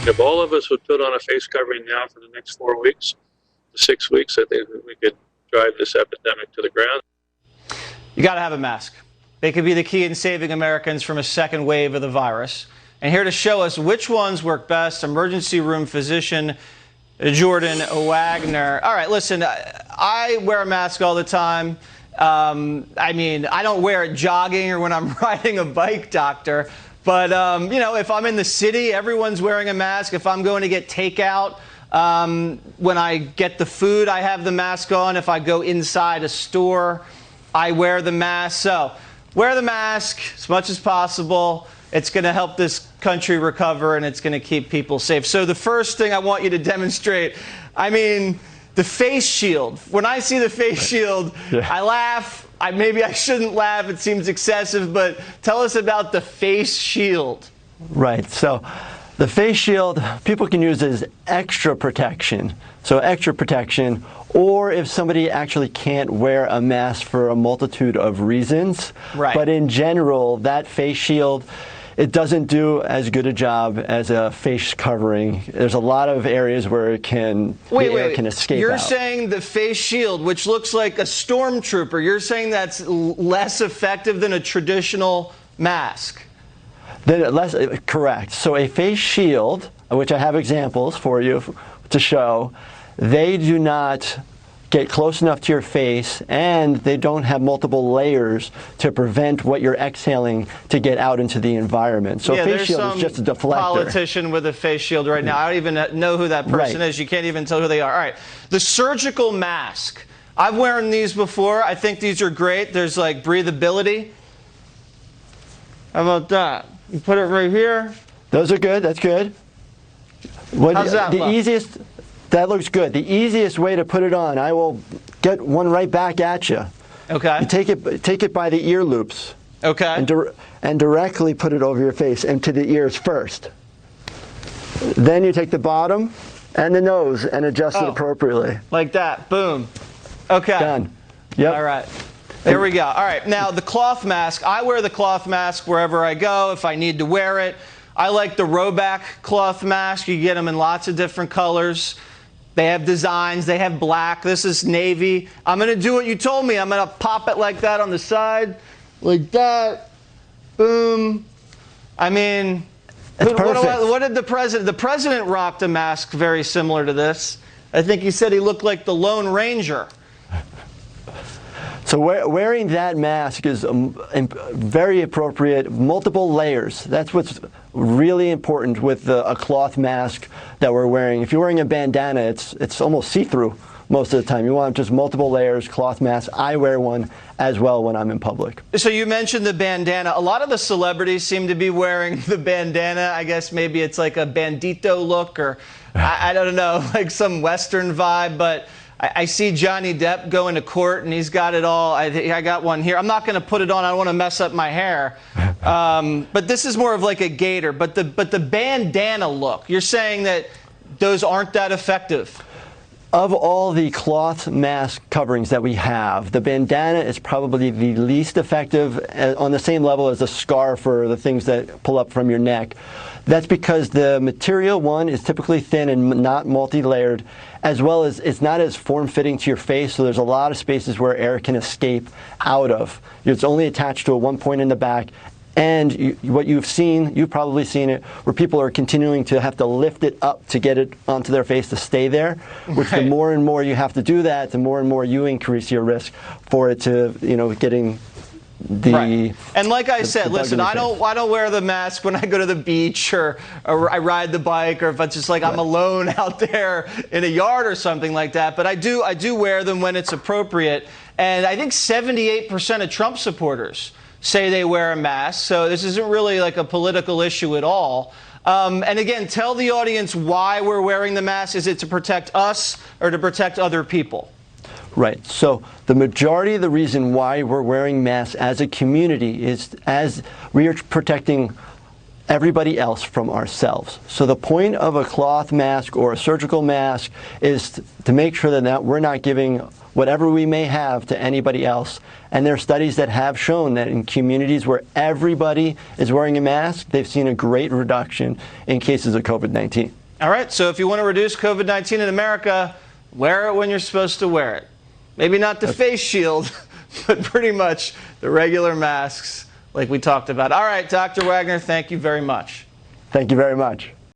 If all of us would put on a face covering now for the next 4 weeks to 6 weeks, I think we could drive this epidemic to the ground. You got to have a mask. They could be the key in saving Americans from a second wave of the virus. And here to show us which ones work best, emergency room physician Jordan Wagner. All right, listen, I wear a mask all the time. I mean, I don't wear it jogging or when I'm riding a bike, doctor. But, you know, if I'm in the city, everyone's wearing a mask. If I'm going to get takeout, when I get the food, I have the mask on. If I go inside a store, I wear the mask. So wear the mask as much as possible. It's going to help this country recover, and it's going to keep people safe. So the first thing I want you to demonstrate, I mean, the face shield. When I see the face shield, I laugh. Maybe I shouldn't laugh. It seems excessive, but tell us about the face shield. Right. So the face shield, people can use as extra protection. So extra protection, or if somebody actually can't wear a mask for a multitude of reasons. Right. But in general, that face shield, it doesn't do as good a job as a face covering. There's a lot of areas where it can, air can escape You're out. saying the face shield, which looks like a stormtrooper, you're saying that's less effective than a traditional mask? Correct. So a face shield, which I have examples for you to show, they do not get close enough to your face, and they don't have multiple layers to prevent what you're exhaling to get out into the environment. So a face shield is just a deflector. Politician with a face shield right now. I don't even know who that person is. You can't even tell who they are. All right. The surgical mask. I've worn these before. I think these are great. There's like breathability. How about that? You put it right here. Those are good. That's good. How's that look? That looks good. The easiest way to put it on, I will get one right back at you. Okay. You take it by the ear loops. Okay. And directly put it over your face and to the ears first. Then you take the bottom and the nose and adjust it appropriately. Like that. Boom. Okay. Done. Yep. All right. There we go. All right. Now, the cloth mask. I wear the cloth mask wherever I go if I need to wear it. I like the Roback cloth mask. You get them in lots of different colors. They have designs. They have black. This is navy. I'm going to do what you told me. I'm going to pop it like that on the side. Like that. Boom. I mean, what did the president? The president rocked a mask very similar to this. I think he said he looked like the Lone Ranger. So wearing that mask is very appropriate, multiple layers. That's what's really important with a cloth mask that we're wearing. If you're wearing a bandana, it's almost see-through most of the time. You want just multiple layers, cloth mask. I wear one as well when I'm in public. So you mentioned the bandana. A lot of the celebrities seem to be wearing the bandana. I guess maybe it's like a bandito look, or I don't know, like some Western vibe, but I see Johnny Depp going to court, and he's got it all. I got one here. I'm not going to put it on. I don't want to mess up my hair. But this is more of like a gaiter. But the bandana look, you're saying that those aren't that effective? Of all the cloth mask coverings that we have, the bandana is probably the least effective, on the same level as a scarf or the things that pull up from your neck. That's because the material, one, is typically thin and not multi-layered, as well as it's not as form-fitting to your face, so there's a lot of spaces where air can escape out of. It's only attached to one point in the back. And what you've probably seen it, where people are continuing to have to lift it up to get it onto their face to stay there, which the more and more you have to do that, the more and more you increase your risk for it to, getting the... And like I said, listen, I don't wear the mask when I go to the beach or I ride the bike, or if it's just like I'm alone out there in a yard or something like that. But I do wear them when it's appropriate. And I think 78% of Trump supporters say they wear a mask, so this isn't really like a political issue at all. And again, tell the audience why we're wearing the mask. Is it to protect us or to protect other people? Right. So the majority of the reason why we're wearing masks as a community is as we are protecting everybody else from ourselves. So the point of a cloth mask or a surgical mask is to make sure that we're not giving whatever we may have to anybody else. And there are studies that have shown that in communities where everybody is wearing a mask, they've seen a great reduction in cases of COVID-19. All right, so if you want to reduce COVID-19 in America, wear it when you're supposed to wear it. Maybe not the face shield, but pretty much the regular masks like we talked about. All right, Dr. Wagner, thank you very much. Thank you very much.